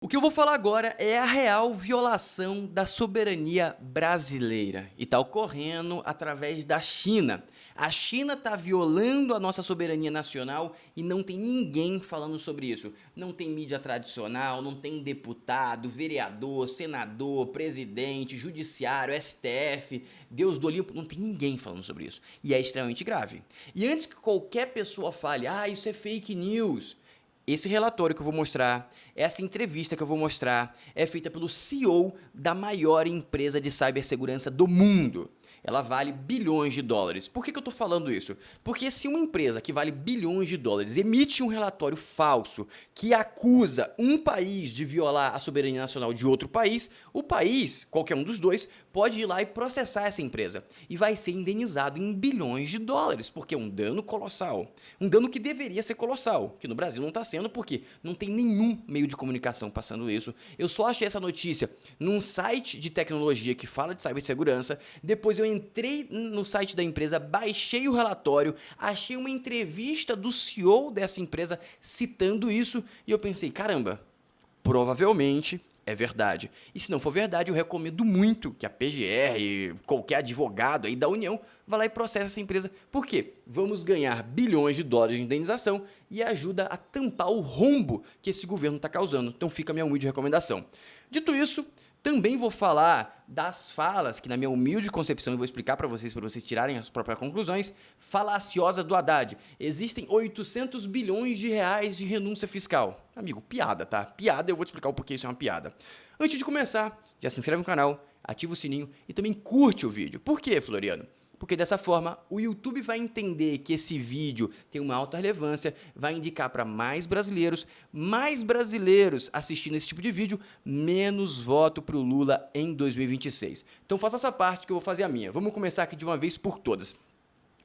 O que eu vou falar agora é a real violação da soberania brasileira e está ocorrendo através da China. A China está violando a nossa soberania nacional e não tem ninguém falando sobre isso. Não tem mídia tradicional, não tem deputado, vereador, senador, presidente, judiciário, STF, Deus do Olimpo, não tem ninguém falando sobre isso. E é extremamente grave. E antes que qualquer pessoa fale, isso é fake news, esse relatório que eu vou mostrar, essa entrevista que eu vou mostrar, é feita pelo CEO da maior empresa de cibersegurança do mundo. Ela vale bilhões de dólares. Por que eu estou falando isso? Porque se uma empresa que vale bilhões de dólares emite um relatório falso que acusa um país de violar a soberania nacional de outro país, o país, qualquer um dos dois, pode ir lá e processar essa empresa. E vai ser indenizado em bilhões de dólares, porque é um dano colossal. Um dano que deveria ser colossal, que no Brasil não está sendo, porque não tem nenhum meio de comunicação passando isso. Eu só achei essa notícia num site de tecnologia que fala de cibersegurança, depois eu entrei no site da empresa, baixei o relatório, achei uma entrevista do CEO dessa empresa citando isso e eu pensei, caramba, provavelmente é verdade. E se não for verdade, eu recomendo muito que a PGR, qualquer advogado aí da União, vá lá e processe essa empresa. Por quê? Vamos ganhar bilhões de dólares de indenização e ajuda a tampar o rombo que esse governo está causando. Então fica a minha humilde recomendação. Dito isso, também vou falar das falas, que na minha humilde concepção eu vou explicar para vocês tirarem as próprias conclusões, falaciosa do Haddad. Existem 800 bilhões de reais de renúncia fiscal. Amigo, piada, tá? Piada, eu vou te explicar o porquê isso é uma piada. Antes de começar, já se inscreve no canal, ativa o sininho e também curte o vídeo. Por quê, Floriano? Porque dessa forma o YouTube vai entender que esse vídeo tem uma alta relevância, vai indicar para mais brasileiros assistindo esse tipo de vídeo, menos voto para o Lula em 2026. Então faça essa parte que eu vou fazer a minha. Vamos começar aqui de uma vez por todas.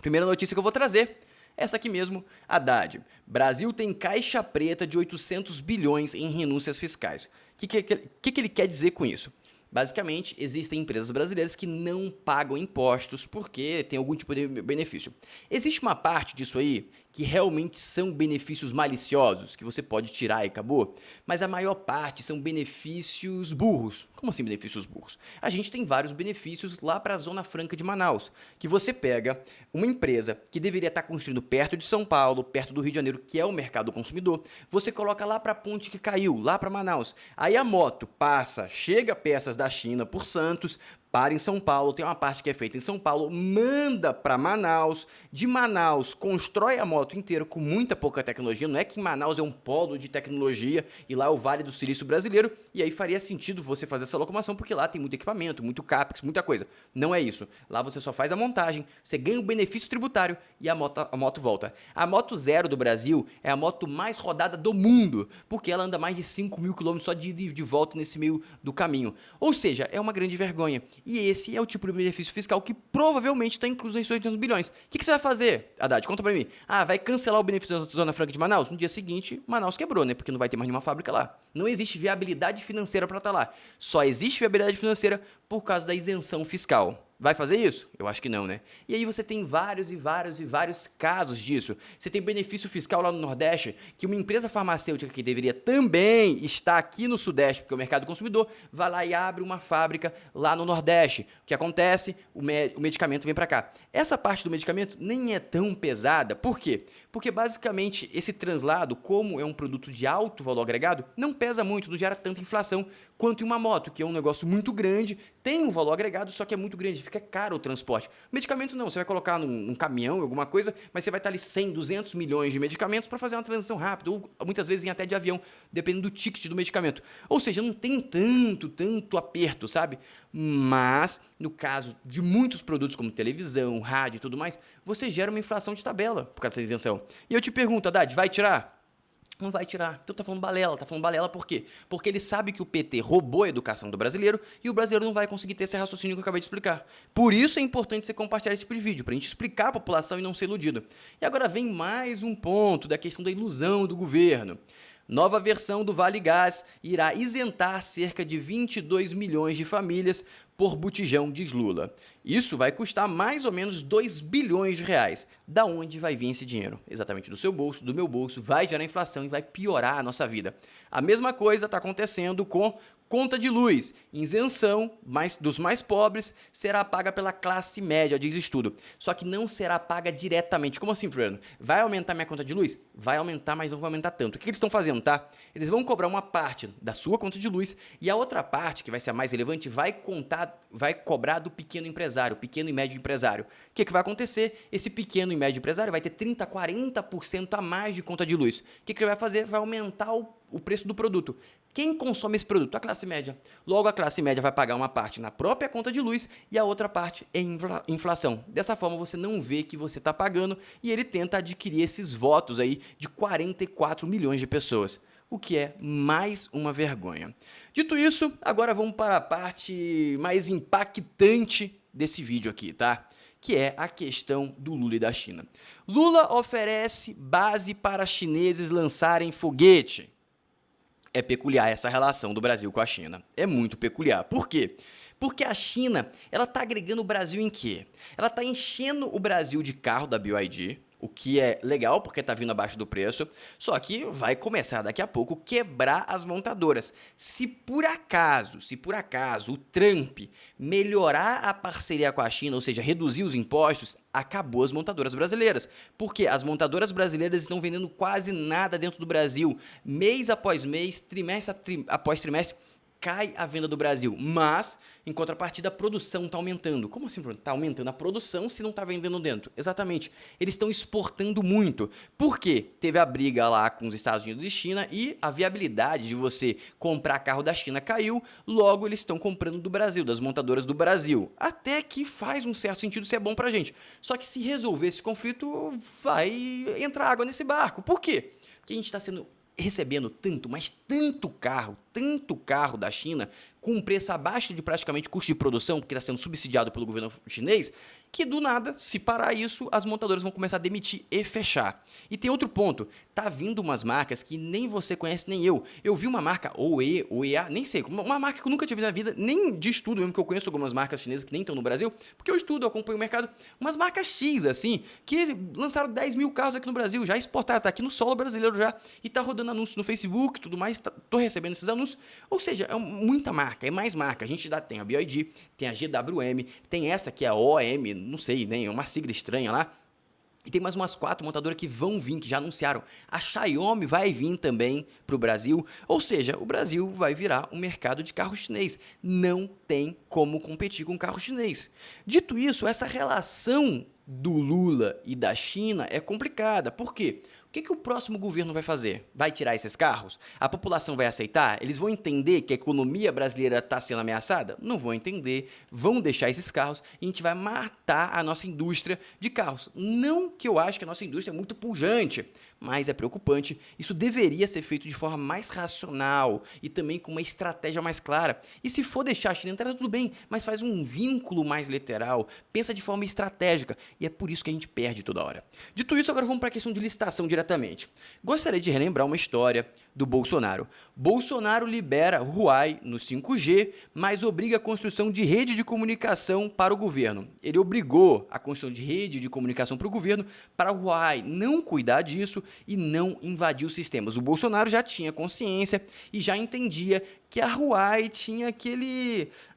Primeira notícia que eu vou trazer, essa aqui mesmo, Haddad. Brasil tem caixa preta de 800 bilhões em renúncias fiscais. O que ele quer dizer com isso? Basicamente, existem empresas brasileiras que não pagam impostos porque tem algum tipo de benefício. Existe uma parte disso aí que realmente são benefícios maliciosos, que você pode tirar e acabou, mas a maior parte são benefícios burros. Como assim benefícios burros? A gente tem vários benefícios lá para a Zona Franca de Manaus, que você pega uma empresa que deveria estar construindo perto de São Paulo, perto do Rio de Janeiro, que é o mercado consumidor, você coloca lá para a ponte que caiu, lá para Manaus. Aí a moto passa, chega peças da China por Santos, para em São Paulo, tem uma parte que é feita em São Paulo, manda para Manaus, de Manaus constrói a moto inteira com muita pouca tecnologia, não é que Manaus é um polo de tecnologia e lá é o Vale do Silício brasileiro, e aí faria sentido você fazer essa locomoção porque lá tem muito equipamento, muito CAPEX, muita coisa. Não é isso. Lá você só faz a montagem, você ganha o benefício tributário e a moto volta. A Moto Zero do Brasil é a moto mais rodada do mundo, porque ela anda mais de 5 mil quilômetros só de volta nesse meio do caminho. Ou seja, é uma grande vergonha. E esse é o tipo de benefício fiscal que provavelmente está incluso nesses 800 bilhões. O que você vai fazer, Haddad? Conta pra mim. Vai cancelar o benefício da Zona Franca de Manaus? No dia seguinte, Manaus quebrou, né? Porque não vai ter mais nenhuma fábrica lá. Não existe viabilidade financeira para estar lá. Só existe viabilidade financeira por causa da isenção fiscal. Vai fazer isso? Eu acho que não, né? E aí você tem vários casos disso. Você tem benefício fiscal lá no Nordeste, que uma empresa farmacêutica que deveria também estar aqui no Sudeste, porque é o mercado consumidor, vai lá e abre uma fábrica lá no Nordeste. O que acontece? O medicamento vem para cá. Essa parte do medicamento nem é tão pesada. Por quê? Porque basicamente esse translado, como é um produto de alto valor agregado, não pesa muito, não gera tanta inflação quanto em uma moto, que é um negócio muito grande, tem um valor agregado, só que é muito grande, fica caro o transporte. Medicamento não, você vai colocar num caminhão, alguma coisa, mas você vai estar ali 100, 200 milhões de medicamentos para fazer uma transição rápida, ou muitas vezes em até de avião, dependendo do ticket do medicamento. Ou seja, não tem tanto aperto, sabe? Mas, no caso de muitos produtos como televisão, rádio e tudo mais, você gera uma inflação de tabela por causa dessa isenção. E eu te pergunto, Haddad, vai tirar? Não vai tirar. Então tá falando balela por quê? Porque ele sabe que o PT roubou a educação do brasileiro e o brasileiro não vai conseguir ter esse raciocínio que eu acabei de explicar. Por isso é importante você compartilhar esse tipo de vídeo, pra gente explicar a população e não ser iludido. E agora vem mais um ponto da questão da ilusão do governo. Nova versão do Vale Gás irá isentar cerca de 22 milhões de famílias por botijão, diz Lula. Isso vai custar mais ou menos 2 bilhões de reais. Da onde vai vir esse dinheiro? Exatamente do seu bolso, do meu bolso, vai gerar inflação e vai piorar a nossa vida. A mesma coisa está acontecendo com conta de luz. Isenção dos mais pobres será paga pela classe média, diz estudo. Só que não será paga diretamente. Como assim, Fernando? Vai aumentar minha conta de luz? Vai aumentar, mas não vai aumentar tanto. O que eles estão fazendo, tá? Eles vão cobrar uma parte da sua conta de luz e a outra parte, que vai ser a mais relevante, vai cobrar do pequeno empresário, pequeno e médio empresário. O que vai acontecer? Esse pequeno e médio empresário vai ter 30%, 40% a mais de conta de luz. O que ele vai fazer? Vai aumentar o preço do produto. Quem consome esse produto? A classe média. Logo, a classe média vai pagar uma parte na própria conta de luz e a outra parte em inflação. Dessa forma, você não vê que você está pagando e ele tenta adquirir esses votos aí de 44 milhões de pessoas, o que é mais uma vergonha. Dito isso, agora vamos para a parte mais impactante desse vídeo aqui, tá? Que é a questão do Lula e da China. Lula oferece base para chineses lançarem foguete. É peculiar essa relação do Brasil com a China. É muito peculiar. Por quê? Porque a China, ela tá agregando o Brasil em quê? Ela tá enchendo o Brasil de carro da BYD, o que é legal porque tá vindo abaixo do preço, só que vai começar daqui a pouco quebrar as montadoras. Se por acaso o Trump melhorar a parceria com a China, ou seja, reduzir os impostos, acabou as montadoras brasileiras. Porque as montadoras brasileiras estão vendendo quase nada dentro do Brasil. Mês após mês, trimestre após trimestre, cai a venda do Brasil, mas, em contrapartida, a produção está aumentando. Como assim, Bruno? Está aumentando a produção se não está vendendo dentro? Exatamente. Eles estão exportando muito. Por quê? Teve a briga lá com os Estados Unidos e China e a viabilidade de você comprar carro da China caiu, logo eles estão comprando do Brasil, das montadoras do Brasil. Até que faz um certo sentido se é bom pra gente. Só que se resolver esse conflito, vai entrar água nesse barco. Por quê? Porque a gente está recebendo tanto, mas tanto carro da China, com um preço abaixo de praticamente custo de produção, porque está sendo subsidiado pelo governo chinês, que do nada, se parar isso, as montadoras vão começar a demitir e fechar. E tem outro ponto, tá vindo umas marcas que nem você conhece, nem eu. Eu vi uma marca OEA, nem sei, uma marca que eu nunca tive na vida, nem de estudo mesmo, que eu conheço algumas marcas chinesas que nem estão no Brasil, porque eu estudo, eu acompanho o mercado, umas marcas X, assim, que lançaram 10 mil carros aqui no Brasil, já exportaram, tá aqui no solo brasileiro já, e tá rodando anúncios no Facebook e tudo mais, tô recebendo esses anúncios, ou seja, é muita marca, é mais marca, a gente tem a BYD, tem a GWM, tem essa que é a OM, não sei, né, é uma sigla estranha lá, e tem mais umas 4 montadoras que vão vir, que já anunciaram. A Xiaomi vai vir também para o Brasil, ou seja, o Brasil vai virar um mercado de carro chinês. Não tem como competir com carro chinês. Dito isso, essa relação do Lula e da China é complicada. Por quê? O que o próximo governo vai fazer? Vai tirar esses carros? A população vai aceitar? Eles vão entender que a economia brasileira está sendo ameaçada? Não vão entender, vão deixar esses carros e a gente vai matar a nossa indústria de carros. Não que eu acho que a nossa indústria é muito pujante, mas é preocupante. Isso deveria ser feito de forma mais racional e também com uma estratégia mais clara. E se for deixar a China entrar, tudo bem, mas faz um vínculo mais literal, pensa de forma estratégica, e é por isso que a gente perde toda hora. Dito isso, agora vamos para a questão de licitação diretamente. Gostaria de relembrar uma história do Bolsonaro. Bolsonaro libera Huawei no 5G, mas obriga a construção de rede de comunicação para o governo. Ele obrigou a construção de rede de comunicação para o governo, para a Huawei não cuidar disso e não invadir os sistemas. O Bolsonaro já tinha consciência e já entendia que a Huawei tinha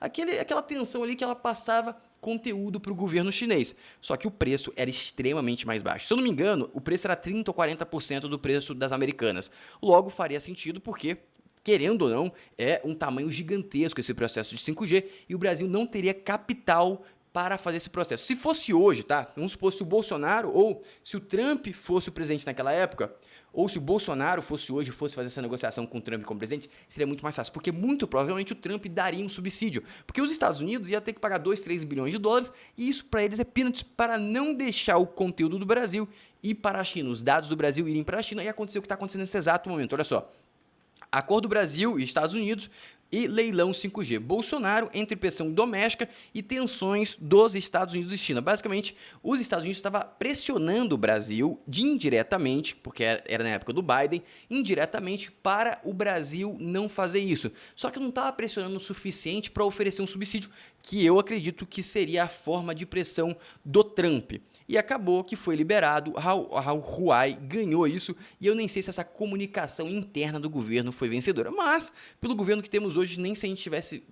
aquela tensão ali que ela passava conteúdo para o governo chinês. Só que o preço era extremamente mais baixo. Se eu não me engano, o preço era 30% ou 40% do preço das americanas. Logo, faria sentido porque, querendo ou não, é um tamanho gigantesco esse processo de 5G e o Brasil não teria capital para fazer esse processo. Se fosse hoje, tá? Vamos supor se o Bolsonaro ou se o Trump fosse o presidente naquela época, ou se o Bolsonaro fosse hoje, fosse fazer essa negociação com o Trump como presidente, seria muito mais fácil, porque muito provavelmente o Trump daria um subsídio, porque os Estados Unidos ia ter que pagar 2, 3 bilhões de dólares, e isso para eles é peanuts para não deixar o conteúdo do Brasil ir para a China, os dados do Brasil irem para a China, e acontecer o que está acontecendo nesse exato momento. Olha só, acordo Brasil e Estados Unidos e leilão 5G. Bolsonaro entre pressão doméstica e tensões dos Estados Unidos e China. Basicamente, os Estados Unidos estavam pressionando o Brasil indiretamente, porque era na época do Biden, indiretamente para o Brasil não fazer isso. Só que não estava pressionando o suficiente para oferecer um subsídio, que eu acredito que seria a forma de pressão do Trump. E acabou que foi liberado, a Huawei ganhou isso, e eu nem sei se essa comunicação interna do governo foi vencedora. Mas, pelo governo que temos hoje, nem se a gente tivesse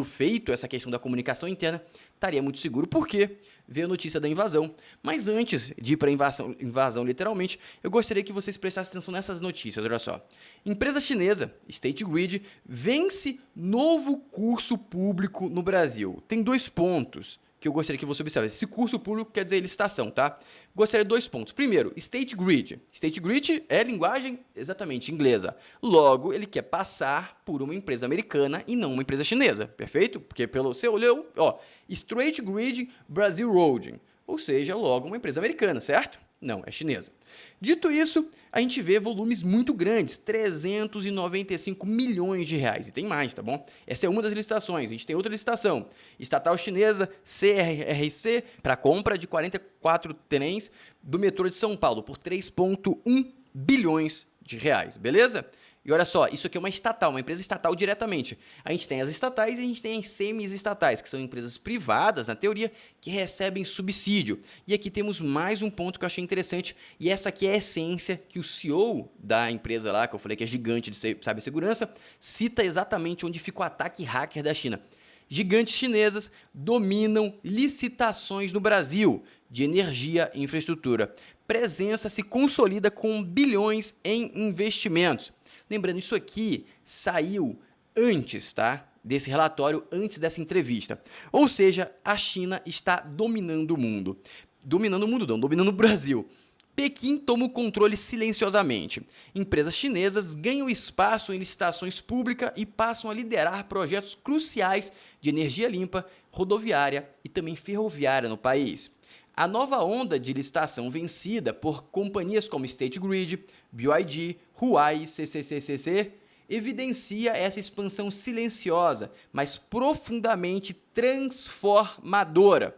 feito essa questão da comunicação interna, estaria muito seguro, porque veio a notícia da invasão. Mas antes de ir para a invasão literalmente, eu gostaria que vocês prestassem atenção nessas notícias, olha só. Empresa chinesa, State Grid, vence novo curso público no Brasil. Tem 2 pontos que eu gostaria que você observe. Esse curso público quer dizer licitação, tá? Gostaria de 2 pontos. Primeiro, State Grid. State Grid é linguagem exatamente inglesa. Logo, ele quer passar por uma empresa americana e não uma empresa chinesa, perfeito? Porque pelo você olhou, ó, State Grid Brazil Road, ou seja, logo uma empresa americana, certo? Não, é chinesa. Dito isso, a gente vê volumes muito grandes, 395 milhões de reais. E tem mais, tá bom? Essa é uma das licitações. A gente tem outra licitação. Estatal chinesa CRRC para compra de 44 trens do metrô de São Paulo por 3,1 bilhões de reais, beleza? E olha só, isso aqui é uma estatal, uma empresa estatal diretamente. A gente tem as estatais e a gente tem as semi-estatais, que são empresas privadas, na teoria, que recebem subsídio. E aqui temos mais um ponto que eu achei interessante, e essa aqui é a essência que o CEO da empresa lá, que eu falei que é gigante de cibersegurança, cita exatamente onde fica o ataque hacker da China. Gigantes chinesas dominam licitações no Brasil de energia e infraestrutura. Presença se consolida com bilhões em investimentos. Lembrando, isso aqui saiu antes, tá? Desse relatório, antes dessa entrevista. Ou seja, a China está dominando o mundo. Dominando o mundo não, dominando o Brasil. Pequim toma o controle silenciosamente. Empresas chinesas ganham espaço em licitações públicas e passam a liderar projetos cruciais de energia limpa, rodoviária e também ferroviária no país. A nova onda de licitação vencida por companhias como State Grid, BYD, Huawei e CCCCC evidencia essa expansão silenciosa, mas profundamente transformadora.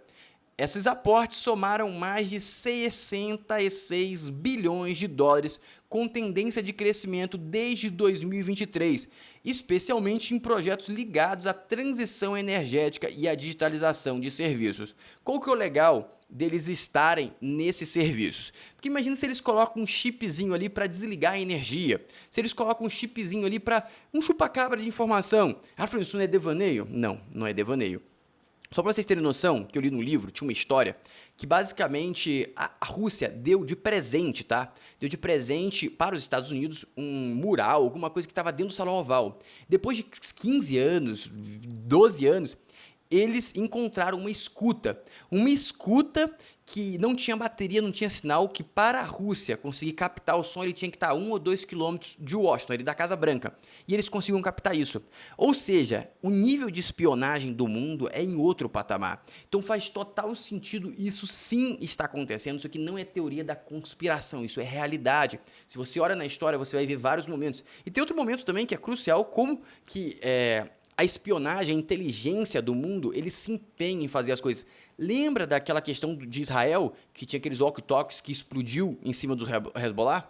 Esses aportes somaram mais de 66 bilhões de dólares, com tendência de crescimento desde 2023, especialmente em projetos ligados à transição energética e à digitalização de serviços. Qual que é o legal deles estarem nesses serviços? Porque imagina se eles colocam um chipzinho ali para desligar a energia, se eles colocam um chipzinho ali para um chupacabra de informação. Ah, Francisco, isso não é devaneio? Não, não é devaneio. Só para vocês terem noção, que eu li no livro, tinha uma história que basicamente a Rússia deu de presente, tá? Deu de presente para os Estados Unidos um mural, alguma coisa que estava dentro do Salão Oval. Depois de 15 anos, 12 anos, eles encontraram uma escuta que não tinha bateria, não tinha sinal, que para a Rússia conseguir captar o som, ele tinha que estar a 1 ou 2 quilômetros de Washington, ali da Casa Branca, e eles conseguiram captar isso. Ou seja, o nível de espionagem do mundo é em outro patamar. Então faz total sentido, isso sim está acontecendo, isso aqui não é teoria da conspiração, isso é realidade. Se você olha na história, você vai ver vários momentos. E tem outro momento também que é crucial, como que a espionagem, a inteligência do mundo, ele se empenha em fazer as coisas. Lembra daquela questão de Israel, que tinha aqueles walkie-talkies que explodiu em cima do Hezbollah?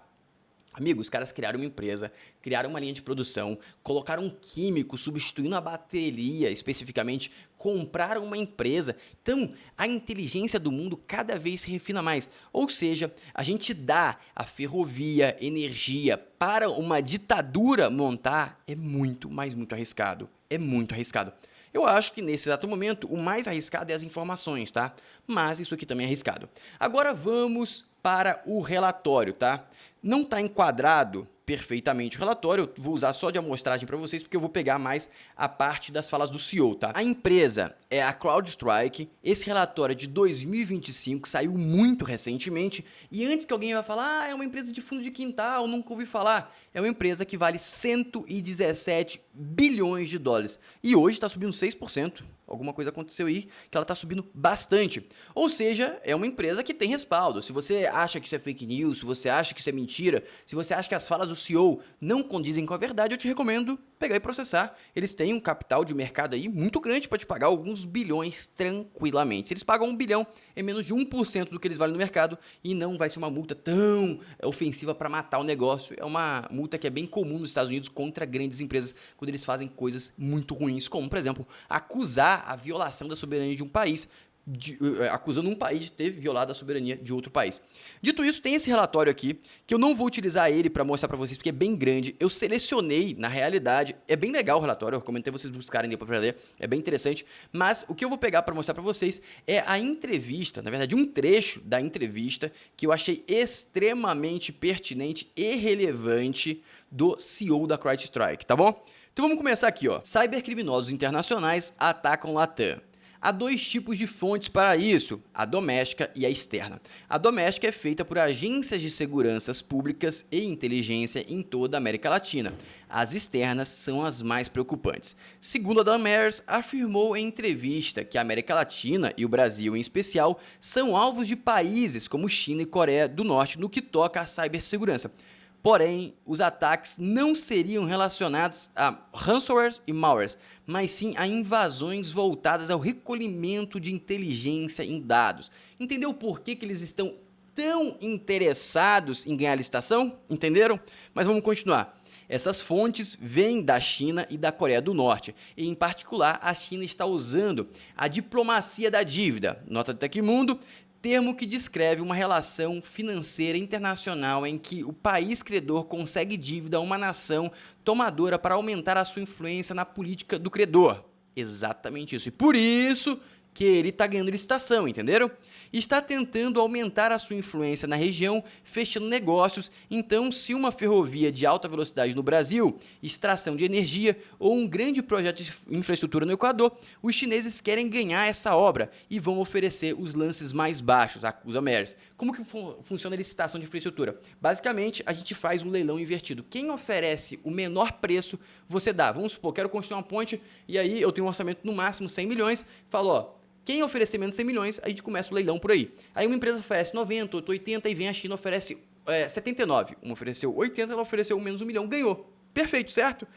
Amigos, os caras criaram uma empresa, criaram uma linha de produção, colocaram um químico substituindo a bateria especificamente, compraram uma empresa. Então, a inteligência do mundo cada vez se refina mais. Ou seja, a gente dá a ferrovia, energia para uma ditadura montar é muito, mas muito arriscado. É muito arriscado. Eu acho que nesse exato momento o mais arriscado é as informações, tá? Mas isso aqui também é arriscado. Agora vamos para o relatório, tá? Não está enquadrado perfeitamente o relatório, eu vou usar só de amostragem para vocês, porque eu vou pegar mais a parte das falas do CEO, tá? A empresa é a CrowdStrike, esse relatório é de 2025, saiu muito recentemente, e antes que alguém vá falar, é uma empresa de fundo de quintal, nunca ouvi falar, é uma empresa que vale 117 bilhões de dólares. E hoje está subindo 6%. Alguma coisa aconteceu aí que ela está subindo bastante. Ou seja, é uma empresa que tem respaldo. Se você acha que isso é fake news, se você acha que isso é mentira, se você acha que as falas do CEO não condizem com a verdade, eu te recomendo pegar e processar. Eles têm um capital de mercado aí muito grande para te pagar alguns bilhões tranquilamente. Se eles pagam 1 bilhão, é menos de 1% do que eles valem no mercado e não vai ser uma multa tão ofensiva para matar o negócio. É uma multa que é bem comum nos Estados Unidos contra grandes empresas quando eles fazem coisas muito ruins, como, por exemplo, acusar a violação da soberania de um país, acusando um país de ter violado a soberania de outro país. Dito isso, tem esse relatório aqui, que eu não vou utilizar ele para mostrar para vocês, porque é bem grande. Eu selecionei, na realidade, é bem legal o relatório, eu recomendo vocês buscarem depois para ler, é bem interessante, mas o que eu vou pegar para mostrar para vocês é a entrevista, na verdade, um trecho da entrevista que eu achei extremamente pertinente e relevante do CEO da CrowdStrike, tá bom? Então vamos começar aqui, ó. Cybercriminosos internacionais atacam Latam. Há dois tipos de fontes para isso, a doméstica e a externa. A doméstica é feita por agências de seguranças públicas e inteligência em toda a América Latina. As externas são as mais preocupantes. Segundo a Damares, afirmou em entrevista que a América Latina, e o Brasil em especial, são alvos de países como China e Coreia do Norte no que toca à cibersegurança. Porém, os ataques não seriam relacionados a ransomwares e malwares, mas sim a invasões voltadas ao recolhimento de inteligência em dados. Entendeu por que eles estão tão interessados em ganhar a licitação? Entenderam? Mas vamos continuar. Essas fontes vêm da China e da Coreia do Norte, e em particular a China está usando a diplomacia da dívida, nota do Tecmundo, termo que descreve uma relação financeira internacional em que o país credor consegue dívida a uma nação tomadora para aumentar a sua influência na política do credor. Exatamente isso. E por isso que ele está ganhando licitação, entenderam? Está tentando aumentar a sua influência na região, fechando negócios. Então, se uma ferrovia de alta velocidade no Brasil, extração de energia ou um grande projeto de infraestrutura no Equador, os chineses querem ganhar essa obra e vão oferecer os lances mais baixos, acusa Meres. Como que funciona a licitação de infraestrutura? Basicamente, a gente faz um leilão invertido. Quem oferece o menor preço, você dá. Vamos supor, quero construir uma ponte e aí eu tenho um orçamento no máximo 100 milhões, falo, ó, quem oferecer menos de 100 milhões, a gente começa o leilão por aí. Aí uma empresa oferece 90, 80 e vem a China oferece 79. Uma ofereceu 80, ela ofereceu menos 1 milhão, ganhou. Perfeito, certo?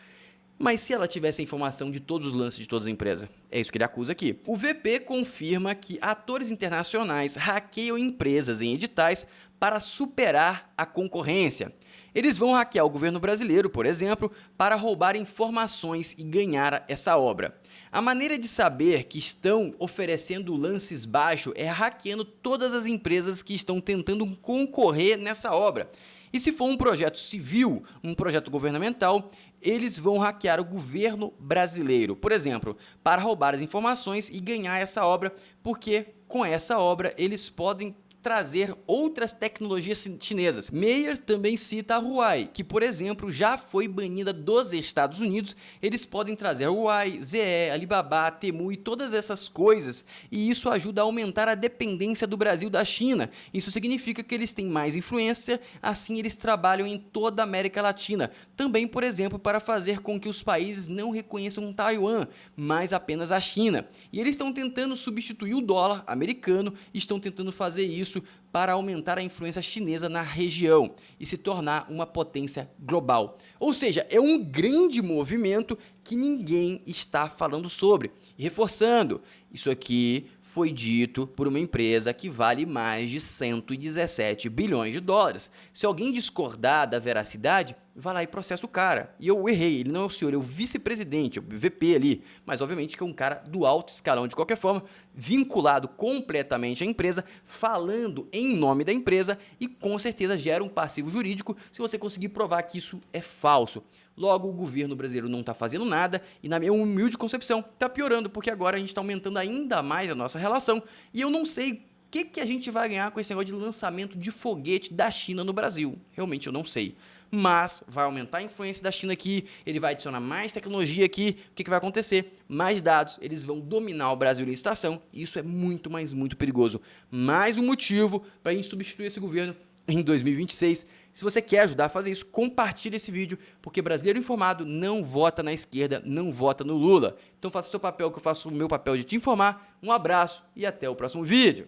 Mas se ela tivesse a informação de todos os lances de todas as empresas? É isso que ele acusa aqui. O VP confirma que atores internacionais hackeiam empresas em editais para superar a concorrência. Eles vão hackear o governo brasileiro, por exemplo, para roubar informações e ganhar essa obra. A maneira de saber que estão oferecendo lances baixos é hackeando todas as empresas que estão tentando concorrer nessa obra. E se for um projeto civil, um projeto governamental, eles vão hackear o governo brasileiro, por exemplo, para roubar as informações e ganhar essa obra, porque com essa obra eles podem trazer outras tecnologias chinesas. Meyer também cita a Huawei, que, por exemplo, já foi banida dos Estados Unidos. Eles podem trazer a Huawei, ZE, Alibaba, Temu e todas essas coisas, e isso ajuda a aumentar a dependência do Brasil da China. Isso significa que eles têm mais influência, assim eles trabalham em toda a América Latina. Também, por exemplo, para fazer com que os países não reconheçam Taiwan, mas apenas a China. E eles estão tentando substituir o dólar americano, estão tentando fazer isso para aumentar a influência chinesa na região e se tornar uma potência global. Ou seja, é um grande movimento que ninguém está falando sobre. E reforçando, isso aqui foi dito por uma empresa que vale mais de 117 bilhões de dólares. Se alguém discordar da veracidade, vai lá e processa o cara. E eu errei, ele não é o senhor, é o vice-presidente, é o VP ali. Mas obviamente que é um cara do alto escalão de qualquer forma, vinculado completamente à empresa, falando em nome da empresa e com certeza gera um passivo jurídico se você conseguir provar que isso é falso. Logo, o governo brasileiro não está fazendo nada e, na minha humilde concepção, está piorando, porque agora a gente está aumentando ainda mais a nossa relação e eu não sei o que a gente vai ganhar com esse negócio de lançamento de foguete da China no Brasil. Realmente eu não sei. Mas vai aumentar a influência da China aqui, ele vai adicionar mais tecnologia aqui, o que vai acontecer? Mais dados, eles vão dominar o Brasil em licitação, e isso é muito, mas muito perigoso. Mais um motivo para a gente substituir esse governo em 2026. Se você quer ajudar a fazer isso, compartilhe esse vídeo, porque brasileiro informado não vota na esquerda, não vota no Lula. Então faça o seu papel, que eu faço o meu papel de te informar. Um abraço e até o próximo vídeo.